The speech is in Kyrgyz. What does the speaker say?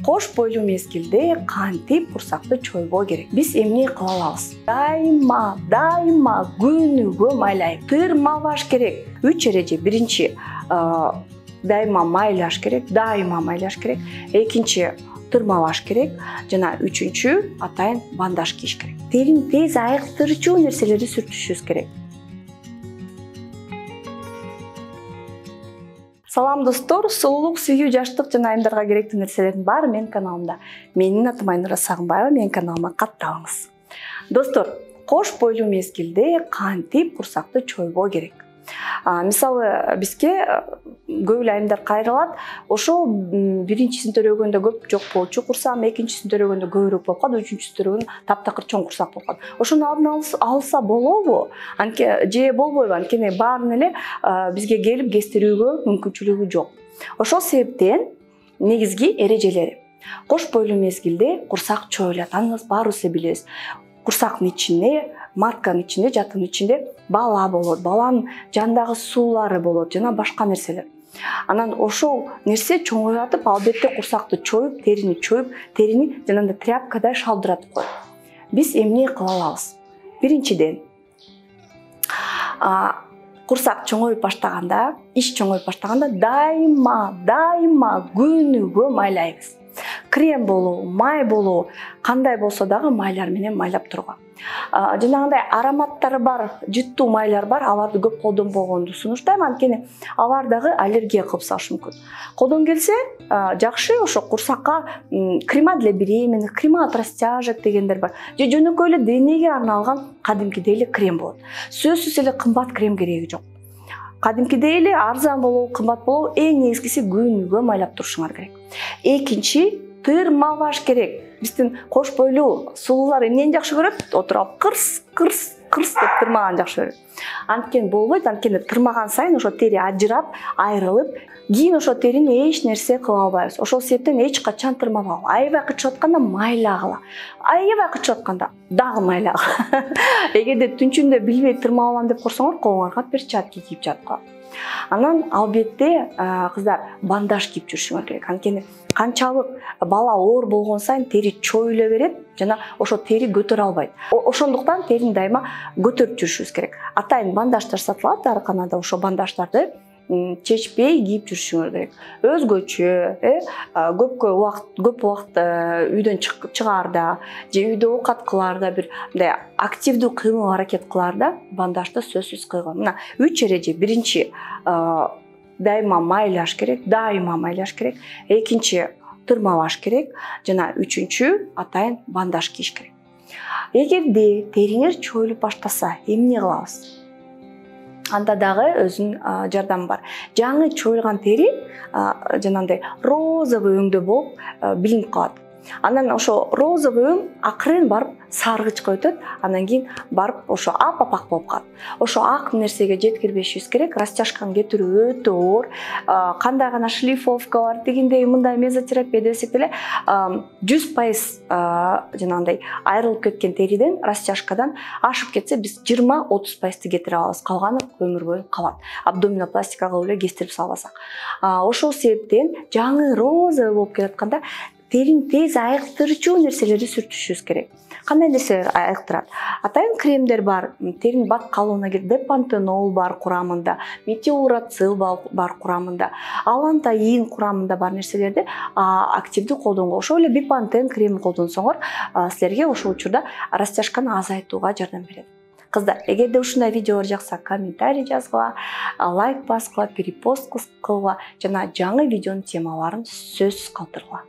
Кош бойлуу мезгилде кантип курсакты чойбоо керек? Биз эмне кыла алабыз? Дайыма күнүгө майлайбыз. Тырмалаш керек. 3 эреже. Биринчи дайыма майлаш керек, экинчи тырмалаш керек, жана үчүнчү атайын бандаж кийиш керек. Терини тез айыктырчу нерселерди сүртүшүбүз керек. Салам достор, сулуулук, сүйүү, жаштык жана айымдарга керектүү нерселердин баары менин каналымда. Менин атым Айнура Сагынбаева, менин каналыма катталыңыз. Достор, кош бойлуу мезгилде кантип курсакты чойбоо керек? Мисалы, бизге көп эле айымдар кайрылат, ошол биринчисин төрөгөндө көп жок болчу курсам, экинчисин төрөгөндө көбүрөөк болуп калат, үчүнчүсүн төрөгөндө таптакыр чоң курсак болуп калат. Ошону алдын алса болобу? Же болбойбу? Анткени баарын эле бизге келип кестирүүгө мүмкүнчүлүгү жок. Ошол себептен негизги эрежелери. Кош бойлуу мезгилде курсак чоюлат. Аны баарыбыз билебиз. Курсактын ичинде, матканын ичинде, жатынын ичинде бала болот, баланын жандагы суулары болот жана башка нерселер. Анан ошол нерсе чоңоюп атып, албетте курсакты чоюп, терини жанагындай тряпкадай шалдыратып коет. Биз эмне кыла алабыз? Биринчиден, курсак чоңоюп баштаганда, дайыма күнүгө майлайбыз. Крем болобу, май болобу, кандай болсо дагы майлар менен майлап турган. Жанагындай ароматтары бар, жыттуу майлар бар, аларды көп колдонбогонду сунуштайм, анткени алар дагы аллергия кылып салышы мүмкүн. Колдон келсе, жакшы ошо курсакка крема для беременных, крема от растяжек дегендер бар. Же жөнөкөй эле денеге арналган кадимкидей эле крем болот. Сөзсүз эле кымбат крем кереги жок. Кадимкидей эле арзан болобу, кымбат болобу, эң негизгиси күнүгө майлап турушуңар керек. Экинчи, тырмалаш керек. Биздин кош бойлуу сулуулар эмнени жакшы көрөт? Отуруп кырс деп тырмаган жакшы көрөт. Анткени болбойт, анткени тырмаган сайын ошо тери ажырап, айрылып, кийин ошо терини эч нерсе кыла албайбыз. Ошол себептен эч качан тырмабагыла. Аябай кычып атканда майлагыла. Аябай кычып атканда дагы майлагыла. Эгерде түнчүндө билбей тырмап алам деп корсоңор, колуңарга перчатка кийип жатып калат. Анан албетте кыздар бандаж кийип жүрүшүңөр керек. Анткени канчалык бала оор болгон сайын тери чоюла берет жана ошо тери көтөрө албайт. Ошондуктан терини дайыма көтөрүп жүрүшүбүз керек. Атайын бандаждар сатылат дарыканада, ошо бандаждарды чечпей кийип жүрүшүңөр керек. Өзгөчө, көп убакыт үйдөн чыгаарда, же үйдө оокат кылаарда, бир мындай активдүү кыймыл аракет кылаарда бандажды сөзсүз кыйгыла. Мына 3 эреже. Биринчи, дайыма майлаш керек, экинчи тырмалаш керек, жана үчүнчү атайын бандаж кийиш керек. Эгерде териңер чоюлуп баштаса, эмне кылабыз? Анда дагы өзүнүн жардамы бар. Жаңы чоюлган тери жанагындай розовый өңдө болуп билинип калат. Анан ошо розовый өң акырын барып саргычка өтөт, анан кийин барып ошо ап-апак болуп калат. Ошо ак нерсеге жеткирбешибиз керек. Растяжканы кетирүү өтө оор. Кандай гана шлифовка бар, дегендей мындай мезотерапия десек деле 100% жанагындай айрылып кеткен териден, растяжкадан ашып кетсе, биз 20-30% кетире алабыз. Калганы өмүр бою калат. Абдоминопластика кылып эле кестирип салбасак. Ошол себептен жаңы розовый болуп келатканда терини тез айыктырчу нерселерди сүртүшүбүз керек. Кандай нерселер айыктырат? Атайын кремдер бар, теринин бат калууна депантенол бар курамында, метеорацил бар курамында, алантаин курамында бар нерселерди активдүү колдонгон. Ошол эле бипантен кремин колдонсоңор, силерге ошол учурда растяжканы азайтууга жардам берет. Кыздар, эгерде ушундай видеолор жакса, комментарий жазгыла, лайк баскыла, перепост кылгыла жана жаңы видеонун темаларын сөзсүз калтыргыла.